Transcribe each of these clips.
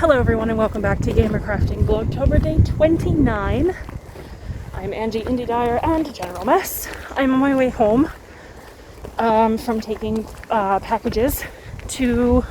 Hello everyone and welcome back to Gamer Crafting Vlogtober Day 29. I'm Angie Indie Dyer and General Mess. I'm on my way home from taking packages to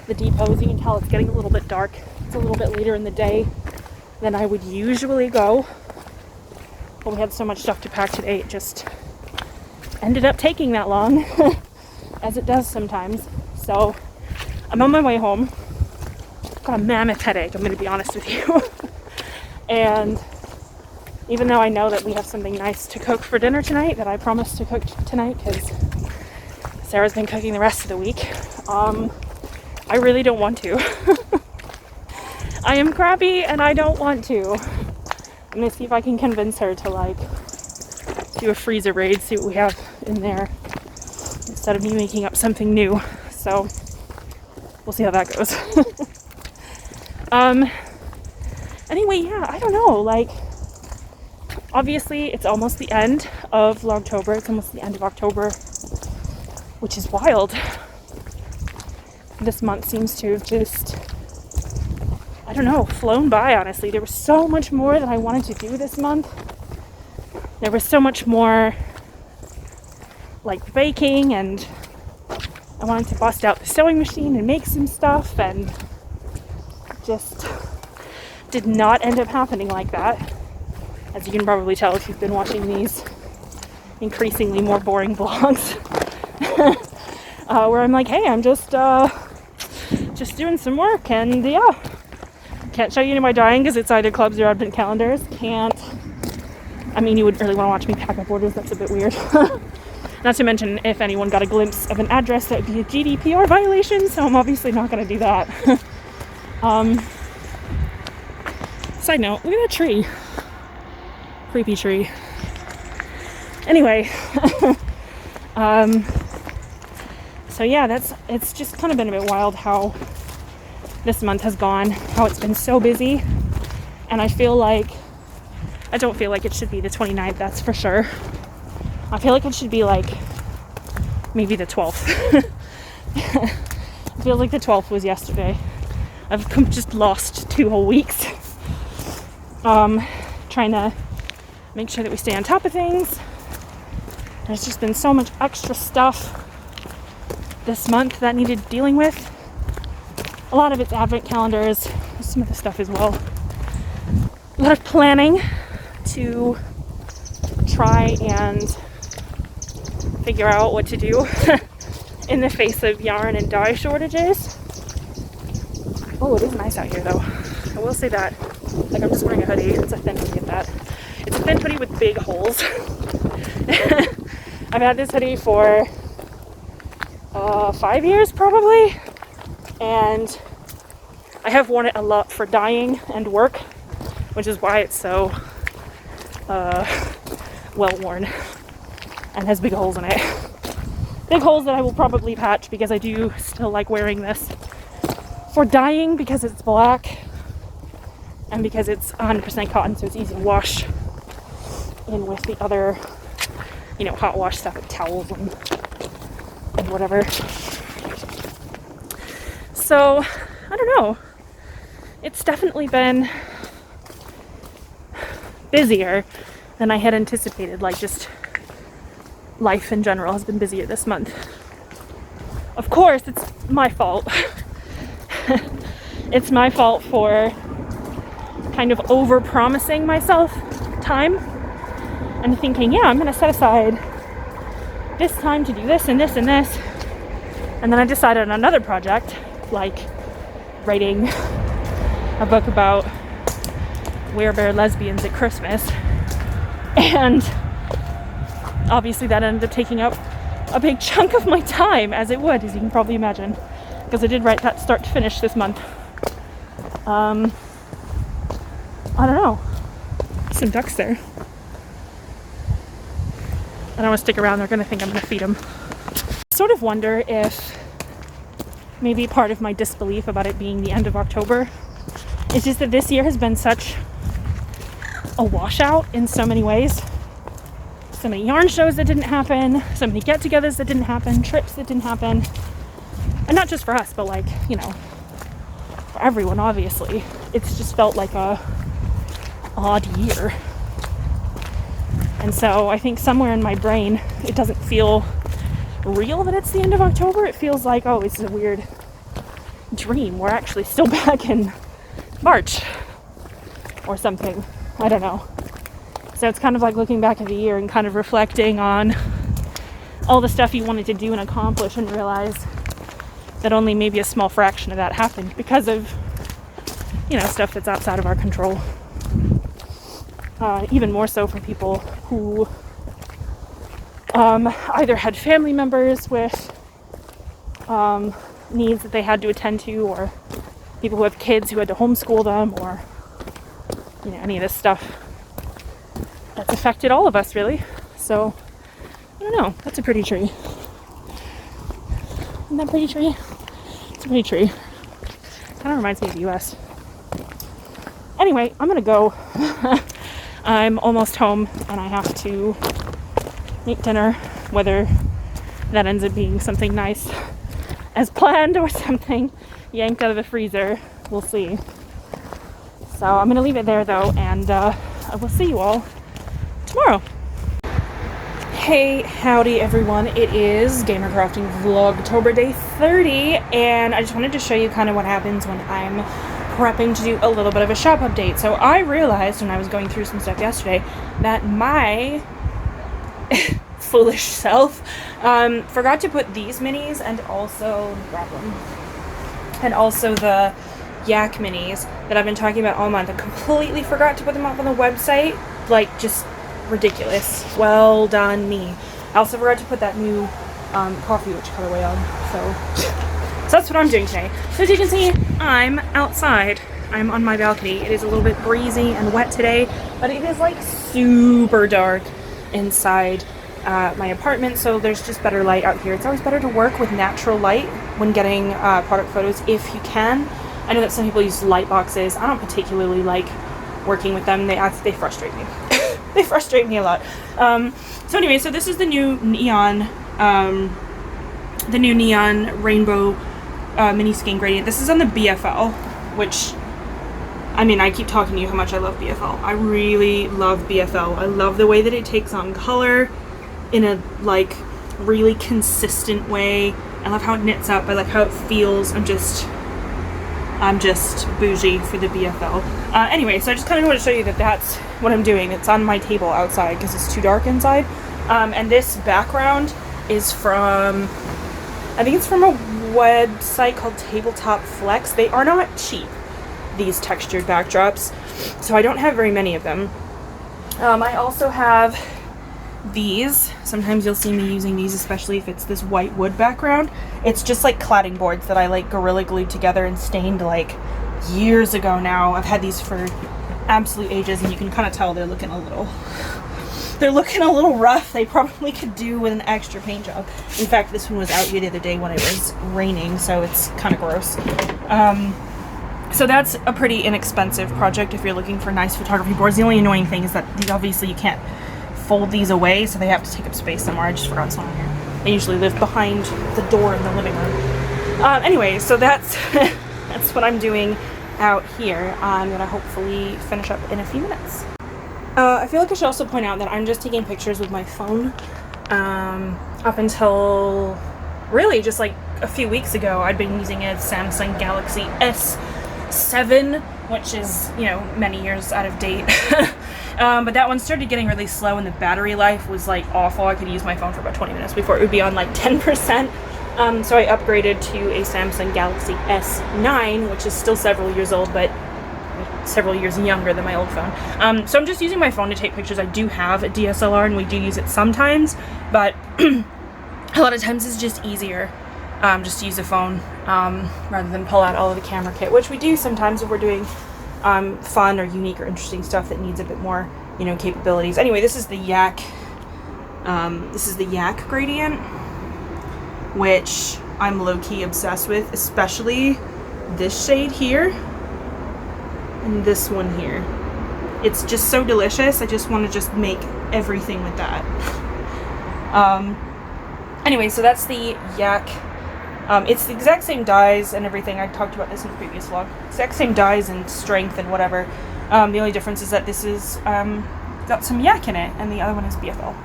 the depot. As you can tell, it's getting a little bit dark. It's a little bit later in the day than I would usually go. But we had so much stuff to pack today, it just ended up taking that long, as it does sometimes. So I'm on my way home. Got a mammoth headache, I'm going to be honest with you. And even though I know that we have something nice to cook for dinner tonight, that I promised to cook tonight because Sarah's been cooking the rest of the week, I really don't want to. I am crabby and I don't want to. I'm going to see if I can convince her to do a freezer raid, see what we have in there, instead of me making up something new. So we'll see how that goes. Anyway, yeah, I don't know, obviously it's almost the end of Vlogtober, it's almost the end of October, which is wild. This month seems to have just, I don't know, flown by, honestly. There was so much more that I wanted to do this month. There was so much more, baking, and I wanted to bust out the sewing machine and make some stuff, and just did not end up happening like that, as you can probably tell if you've been watching these increasingly more boring vlogs, where I'm like, hey, I'm just doing some work, and yeah, can't show you any of my dyeing because it's either clubs or advent calendars. I mean, you wouldn't really want to watch me pack up orders, that's a bit weird. Not to mention, if anyone got a glimpse of an address, that would be a GDPR violation, so I'm obviously not going to do that. Side note, look at that tree. Creepy tree. Anyway, so yeah, it's just kind of been a bit wild how this month has gone, how it's been so busy, and I don't feel like it should be the 29th, that's for sure. I feel like it should be maybe the 12th. It feels like the 12th was yesterday. I've just lost 2 whole weeks trying to make sure that we stay on top of things. There's just been so much extra stuff this month that needed dealing with. A lot of it's advent calendars, some of the stuff as well. A lot of planning to try and figure out what to do in the face of yarn and dye shortages. Oh, it is nice out here though. I will say that. I'm just wearing a hoodie. It's a thin hoodie at that. It's a thin hoodie with big holes. I've had this hoodie for 5 years probably, and I have worn it a lot for dyeing and work, which is why it's so well worn and has big holes in it. Big holes that I will probably patch because I do still like wearing this for dyeing because it's black and because it's 100% cotton, so it's easy to wash in with the other, hot wash stuff like towels and whatever. So, I don't know. It's definitely been busier than I had anticipated. Just life in general has been busier this month. Of course, it's my fault. It's my fault for kind of over-promising myself time and thinking, yeah, I'm going to set aside this time to do this and this and this. And then I decided on another project, like writing a book about werebear lesbians at Christmas. And obviously that ended up taking up a big chunk of my time, as it would, as you can probably imagine, because I did write that start to finish this month. I don't know. Some ducks there. I don't want to stick around. They're going to think I'm going to feed them. I sort of wonder if maybe part of my disbelief about it being the end of October is just that this year has been such a washout in so many ways. So many yarn shows that didn't happen, so many get-togethers that didn't happen, trips that didn't happen. And not just for us, but for everyone, obviously. It's just felt like a odd year. And so I think somewhere in my brain, it doesn't feel real that it's the end of October. It feels like, oh, it's a weird dream. We're actually still back in March or something. I don't know. So it's kind of like looking back at the year and kind of reflecting on all the stuff you wanted to do and accomplish, and realize that only maybe a small fraction of that happened because of, you know, stuff that's outside of our control. Even more so for people who either had family members with needs that they had to attend to, or people who have kids who had to homeschool them, or, you know, any of this stuff that's affected all of us, really. So, I don't know. That's a pretty tree. Isn't that a pretty tree? It's a pretty tree. Kind of reminds me of the US. Anyway, I'm gonna go. I'm almost home and I have to make dinner, whether that ends up being something nice as planned or something yanked out of the freezer. We'll see. So I'm gonna leave it there though, and I will see you all tomorrow. Hey, howdy everyone. It is Gamercrafting Vlogtober day 30, and I just wanted to show you kind of what happens when I'm prepping to do a little bit of a shop update. So I realized when I was going through some stuff yesterday that my foolish self forgot to put these minis and also grab them, and also the yak minis that I've been talking about all month. I completely forgot to put them up on the website. Like, just ridiculous. Well done me. I also forgot to put that new coffee witch colorway on. So that's what I'm doing today. So as you can see, I'm outside. I'm on my balcony. It is a little bit breezy and wet today, but it is like super dark inside my apartment, so there's just better light out here. It's always better to work with natural light when getting product photos if you can. I know that some people use light boxes. I don't particularly like working with them. They frustrate me. They frustrate me a lot. So anyway, so this is the new neon rainbow mini skein gradient. This is on the BFL, which, I mean, I keep talking to you how much I love BFL. I really love BFL. I love the way that it takes on color in a, like, really consistent way. I love how it knits up. I like how it feels. I'm just bougie for the BFL. Anyway, so I just kind of want to show you that that's what I'm doing. It's on my table outside because it's too dark inside. And this background is from, I think it's from a website called Tabletop Flex. They are not cheap, these textured backdrops, so I don't have very many of them. I also have these. Sometimes you'll see me using these, especially if it's this white wood background. It's just like cladding boards that I like Gorilla Glued together and stained like years ago now. I've had these for absolute ages, and you can kind of tell they're looking a little rough. They probably could do with an extra paint job. In fact, this one was out here the other day when it was raining, so it's kind of gross. So that's a pretty inexpensive project if you're looking for nice photography boards. The only annoying thing is that obviously you can't fold these away, so they have to take up space somewhere. I just forgot some here. They usually live behind the door in the living room. Anyway, so that's that's what I'm doing out here. I'm gonna hopefully finish up in a few minutes. I feel like I should also point out that I'm just taking pictures with my phone. Up until really just like a few weeks ago, I'd been using a Samsung Galaxy S7, which is, you know, many years out of date. But that one started getting really slow and the battery life was like awful. I could use my phone for about 20 minutes before it would be on like 10%. So I upgraded to a Samsung Galaxy S9, which is still several years old, but several years younger than my old phone. So I'm just using my phone to take pictures. I do have a DSLR and we do use it sometimes, but a lot of times it's just easier just to use a phone rather than pull out all of the camera kit, which we do sometimes if we're doing fun or unique or interesting stuff that needs a bit more, you know, capabilities. Anyway, this is the yak gradient, which I'm low-key obsessed with, especially this shade here and this one here. It's just so delicious. I just want to just make everything with that. Anyway, so that's the yak It's the exact same dyes and everything. I talked about this in the previous vlog. Exact same dyes and strength and whatever. The only difference is that this is got some yak in it, and the other one is BFL.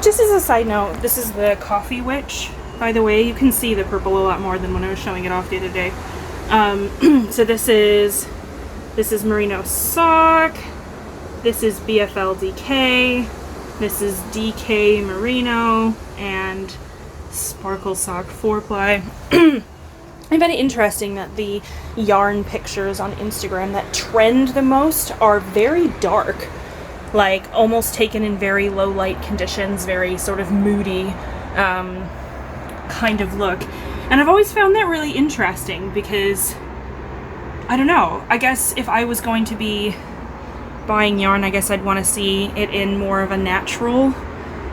Just as a side note, this is the Coffee Witch. By the way, you can see the purple a lot more than when I was showing it off the other day. So this is Merino Sock. This is BFL DK. This is DK Merino and Sparkle Sock 4-ply. I find it interesting that the yarn pictures on Instagram that trend the most are very dark, like almost taken in very low light conditions, very sort of moody kind of look. And I've always found that really interesting because, I don't know, I guess if I was going to be buying yarn, I guess I'd want to see it in more of a natural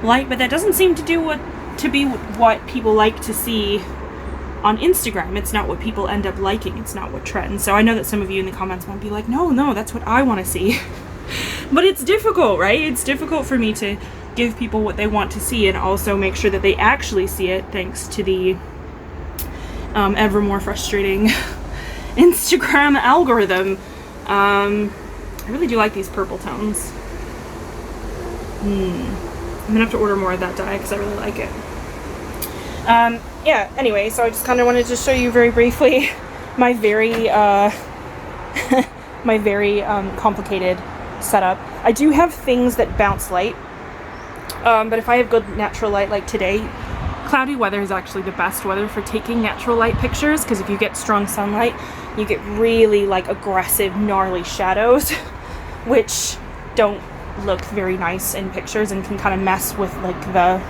light, but that doesn't seem to be what people like to see on Instagram. It's not what people end up liking. It's not what trends. So I know that some of you in the comments might be like, no, that's what I want to see. But it's difficult, right? It's difficult for me to give people what they want to see and also make sure that they actually see it, thanks to the ever more frustrating Instagram algorithm. I really do like these purple tones. I'm gonna have to order more of that dye because I really like it. Yeah, anyway, so I just kind of wanted to show you very briefly my very complicated setup. I do have things that bounce light, but if I have good natural light like today, cloudy weather is actually the best weather for taking natural light pictures, because if you get strong sunlight, you get really like aggressive, gnarly shadows, which don't look very nice in pictures and can kind of mess with like the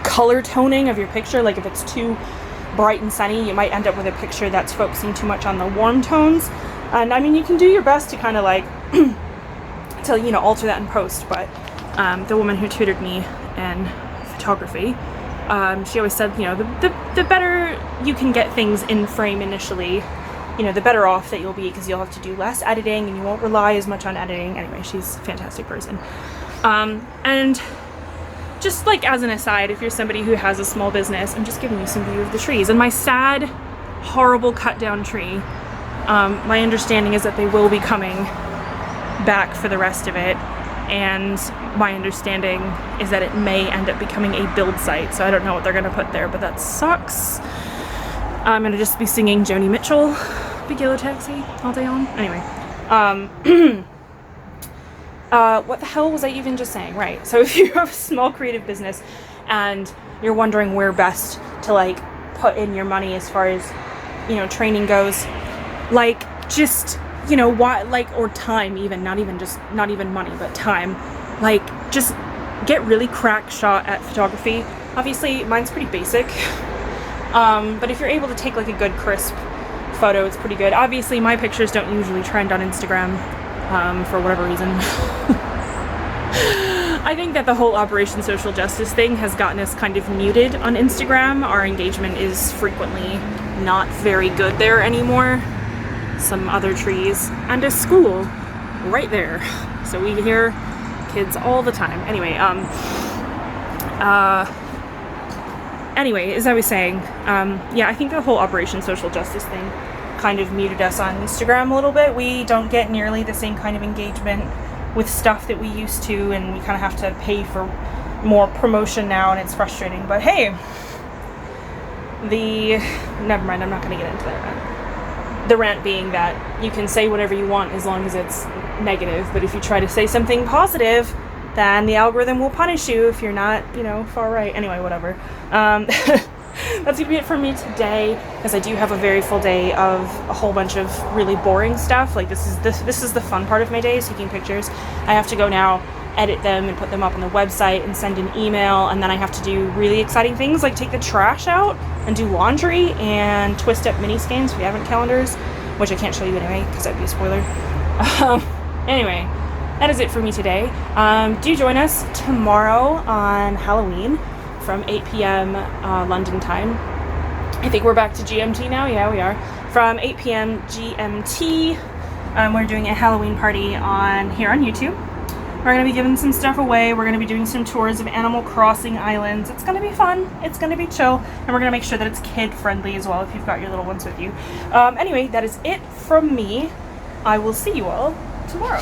color toning of your picture. Like if it's too bright and sunny, you might end up with a picture that's focusing too much on the warm tones. And I mean, you can do your best to kind of like to, you know, alter that in post, but the woman who tutored me in photography, she always said, you know, the better you can get things in frame initially, you know, the better off that you'll be, because you'll have to do less editing and you won't rely as much on editing. Anyway, she's a fantastic person. And just like as an aside, if you're somebody who has a small business, I'm just giving you some view of the trees. And my sad, horrible cut down tree, my understanding is that they will be coming back for the rest of it. And my understanding is that it may end up becoming a build site. So I don't know what they're gonna put there, but that sucks. I'm gonna just be singing Joni Mitchell, Big Yellow Taxi, all day on. Anyway, what the hell was I even just saying? Right, so if you have a small creative business and you're wondering where best to like put in your money as far as, you know, training goes, like just, you know, what, like, or time even, not even money, but time, like just get really crack shot at photography. Obviously mine's pretty basic, but if you're able to take like a good crisp photo, it's pretty good. Obviously my pictures don't usually trend on Instagram for whatever reason. I think that the whole Operation Social Justice thing has gotten us kind of muted on Instagram. Our engagement is frequently not very good there anymore. Some other trees and a school right there, so we hear kids all the time. Anyway, as I was saying, yeah, I think the whole Operation Social Justice thing kind of muted us on Instagram a little bit. We don't get nearly the same kind of engagement with stuff that we used to, and we kind of have to pay for more promotion now, and it's frustrating. But hey, never mind, I'm not going to get into that rant. The rant being that you can say whatever you want as long as it's negative, but if you try to say something positive, then the algorithm will punish you if you're not, you know, far right. Anyway, whatever. That's gonna be it for me today, because I do have a very full day of a whole bunch of really boring stuff. Like this is the fun part of my day, is taking pictures. I have to go now, edit them and put them up on the website and send an email, and then I have to do really exciting things like take the trash out and do laundry and twist up mini skeins if you haven't calendars, which I can't show you anyway because that'd be a spoiler. Anyway, that is it for me today. Do join us tomorrow on Halloween from 8 p.m. London time. I think we're back to GMT now. Yeah, we are. From 8 p.m. GMT, we're doing a Halloween party here on YouTube. We're going to be giving some stuff away. We're going to be doing some tours of Animal Crossing islands. It's going to be fun. It's going to be chill. And we're going to make sure that it's kid friendly as well if you've got your little ones with you. Anyway, that is it from me. I will see you all tomorrow.